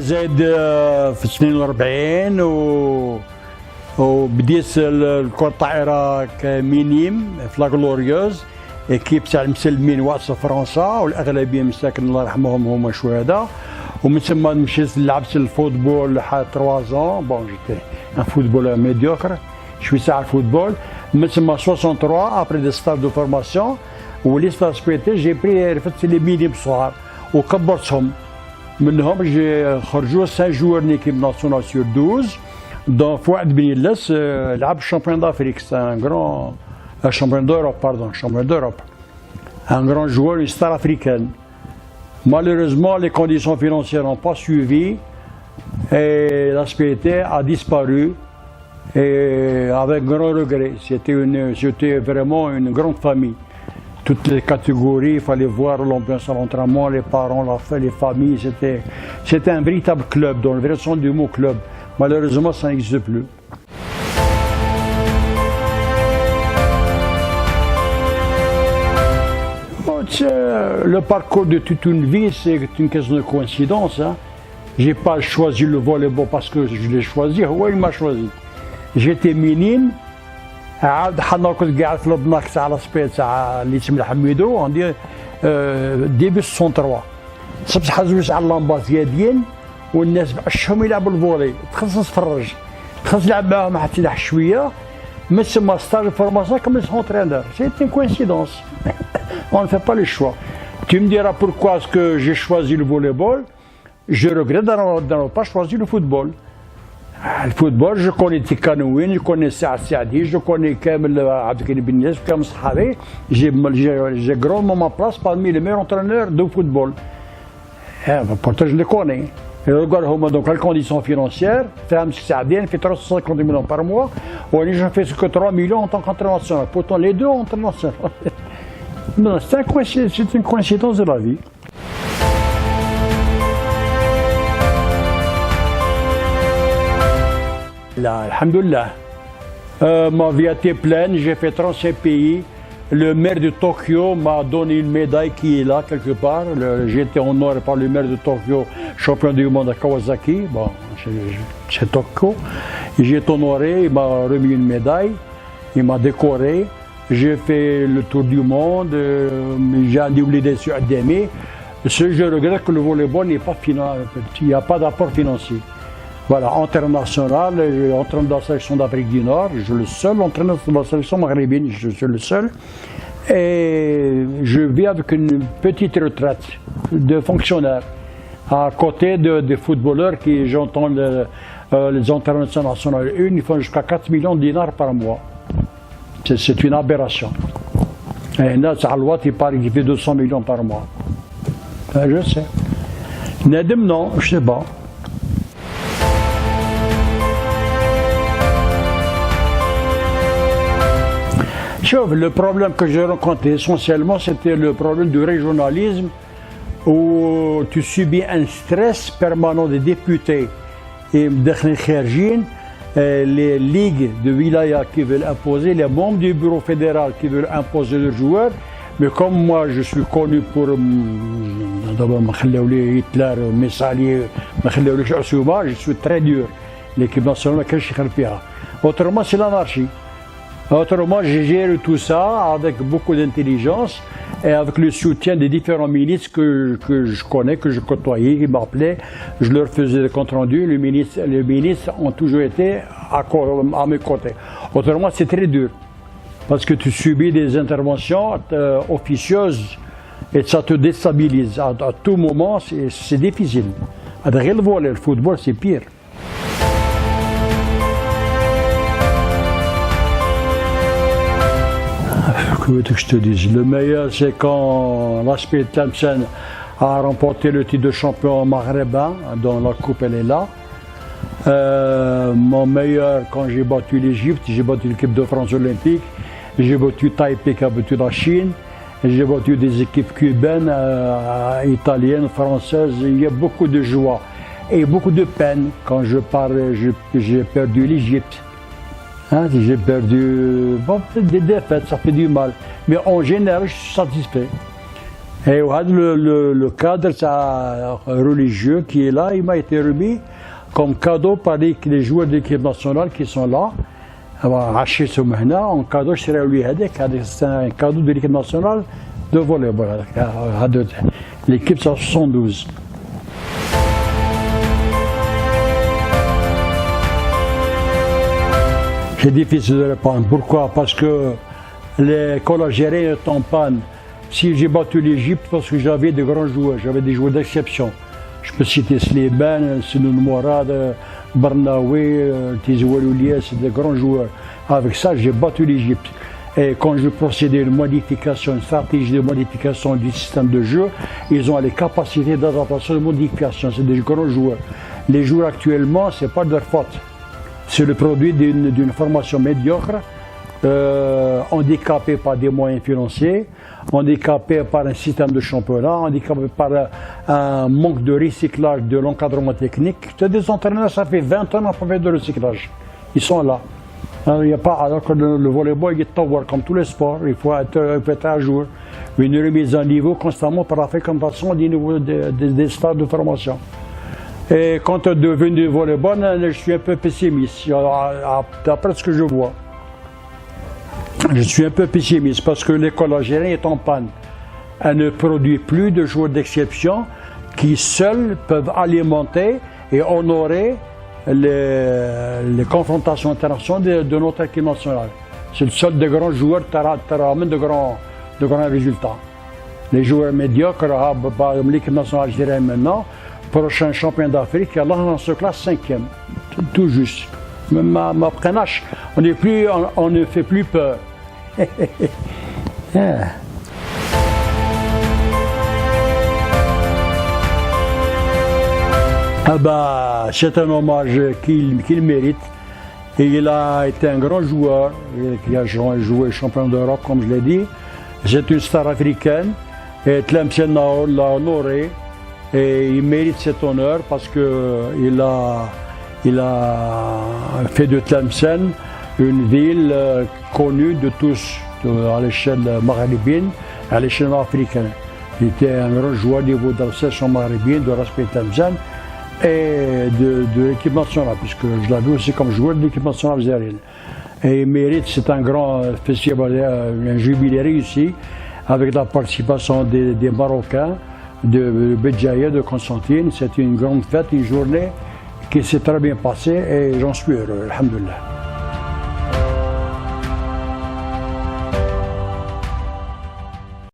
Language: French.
زايد في 42 وبديت الكرة الطائرة كمينيم في لاغلوريوز ايكيب تاع المسلمين واصله فرنسا والاغلبيه مساكن الله يرحمهم هما شهداء ومن ثم مشيت لعبت الفوتبول لحد 3 ans بون جيتي ان فوتبول ميديوكر شوي ساعه الفوتبول من ثم 63 ابري دي ستاج دو فورماسيون وليت في سبيتي جي بري رفدت لي مينيم صغار وكبرتهم منهم خرجوا 5 جوار ليكيب ناسيونال سور 12 دونك في واحد بن يلس لعب الشامبيون دافريك سي ان غران champion d'Europe, pardon, champion d'Europe. Un grand joueur, une star africaine. Malheureusement, les conditions financières n'ont pas suivi et la SPT a disparu et avec grand regret. C'était vraiment une grande famille. Toutes les catégories, il fallait voir l'ambiance à l'entraînement, les parents, les familles. C'était un véritable club, dans le vrai sens du mot club. Malheureusement, ça n'existe plus. Le parcours de toute une vie, c'est une question de coïncidence. Hein. Je n'ai pas choisi le volleyball parce que je l'ai choisi, ouais, il m'a choisi. J'étais minime, حنا كنت قاعد في البناك تاع السبيت تاع اللي تسمى حميدو عندي ديبي 63 صبح زوج على اللامبات يدين والناس بعشهم يلعبوا الفولي تخلص نتفرج تخلص نلعب معاهم حتى لح شويه من ثم ستاج فورماسيون كملت entraîneur. C'est une coïncidence. On ne fait pas les choix. Tu me diras pourquoi est-ce que j'ai choisi le volleyball. Je regrette d'avoir pas choisi le football. Le football, je connais Tikanouine, je connais Saad Saadi, je connais Kamel Abdelkarim Ben Yes, Kamel Sahabi. J'ai grandement ma place parmi les meilleurs entraîneurs de football. Pourtant, je les connais. Et regarde, donc, les conditions financières, Fram Saadien fait 350 millions par mois, ou je fais que 3 millions en tant qu'entraîneur national. Pourtant, les deux entraîneurs nationaux. Non, c'est une coïncidence de la vie. Là, alhamdoulilah. Ma vie a été pleine, j'ai fait 35 pays. Le maire de Tokyo m'a donné une médaille qui est là quelque part. J'ai été honoré par le maire de Tokyo, champion du monde à Kawasaki. Bon, c'est Tokyo. J'ai été honoré, il m'a remis une médaille, il m'a décoré. J'ai fait le tour du monde, j'ai annulé des Suadémés. Je regrette que le volleyball n'est pas financier, il n'y a pas d'apport financier. Voilà, international, entraîneur de la sélection d'Afrique du Nord, je suis le seul entraîneur de la sélection maghrébine, je suis le seul. Et je vis avec une petite retraite de fonctionnaire, à côté des footballeurs qui, j'entends les entraîneurs nationaux, ils font jusqu'à 4 millions de dinars par mois. C'est une aberration. Et là, Salouat, il parle qu'il fait 200 millions par mois. Je sais. Nadem, non, je ne sais pas. Le problème que j'ai rencontré essentiellement, c'était le problème du régionalisme où tu subis un stress permanent des députés et les ligues de wilaya qui veulent imposer, les membres du bureau fédéral qui veulent imposer leurs joueurs. Mais comme moi je suis connu pour Hitler, Messali, je suis très dur. L'équipe nationale, autrement, c'est l'anarchie. Autrement, je gère tout ça avec beaucoup d'intelligence et avec le soutien des différents ministres que je connais, que je côtoyais, qui m'appelaient. Je leur faisais des comptes rendus. Les ministres ont toujours été à mes côtés. Autrement, c'est très dur. Parce que tu subis des interventions officieuses et ça te déstabilise. À tout moment, c'est difficile. Le football, c'est pire. Que veux-tu que je te dise? Le meilleur, c'est quand l'Aspet Tlemcen a remporté le titre de champion maghrébin, dont la coupe elle est là. Mon meilleur, quand j'ai battu l'Égypte, j'ai battu l'équipe de France olympique, j'ai battu Taipei qui a battu la Chine, j'ai battu des équipes cubaines, italiennes, françaises. Il y a beaucoup de joie et beaucoup de peine quand je parle. J'ai perdu l'Égypte. Hein, j'ai perdu des défaites, ça fait du mal. Mais en général, je suis satisfait. Et le cadre religieux qui est là, il m'a été remis comme cadeau par les joueurs de l'équipe nationale qui sont là. En cadeau, c'est un cadeau de l'équipe nationale de volleyball. L'équipe 72. C'est difficile de répondre. Pourquoi? Parce que les collagériens étaient en panne. Si j'ai battu l'Égypte, parce que j'avais de grands joueurs, j'avais des joueurs d'exception. Je peux citer Sleiman, Sinoun Mourad, Barnaoui, Tizouel Oulias, c'est des grands joueurs. Avec ça, j'ai battu l'Égypte. Et quand je procédais à une modification, une stratégie de modification du système de jeu, ils ont les capacités d'adaptation et de modification. C'est des grands joueurs. Les joueurs actuellement, ce n'est pas de leur faute. C'est le produit d'une formation médiocre, handicapée par des moyens financiers, handicapée par un système de championnat, handicapée par un manque de recyclage de l'encadrement technique. C'est des entraîneurs, ça fait 20 ans qu'on fait de recyclage. Ils sont là. Alors, il y a pas, alors que le volleyball, il est tower, comme tous les sports, il faut être à jour. Une remise à niveau constamment par la fréquentation des stades de formation. Et quand tu es devenu volleyball, je suis un peu pessimiste, d'après ce que je vois. Je suis un peu pessimiste parce que l'école algérienne est en panne. Elle ne produit plus de joueurs d'exception qui seuls peuvent alimenter et honorer les confrontations internationales de notre équipe nationale. C'est le seul des grands joueurs qui ramène de grands résultats. Les joueurs médiocres, l'équipe nationale algérienne maintenant, prochain champion d'Afrique, là on se classe 5e, tout juste. Ma prénache, on ne fait plus peur. Yeah. C'est un hommage qu'il mérite. Et il a été un grand joueur, il a joué champion d'Europe, comme je l'ai dit. C'est une star africaine, et Tlemcen l'a honoré. Et il mérite cet honneur parce qu'il a fait de Tlemcen une ville connue de tous à l'échelle maghrébine, à l'échelle africaine. Il était un grand joueur au niveau de la session maghrébine, de l'Aspet Tlemcen et de l'équipe nationale, puisque je l'avais aussi comme joueur de l'équipe nationale algérienne. Et il mérite, c'est un grand festival, un jubilé réussi, avec la participation des Marocains, de Béjaïa, de Constantine. C'est une grande fête, une journée qui s'est très bien passée et j'en suis heureux, alhamdoulilah.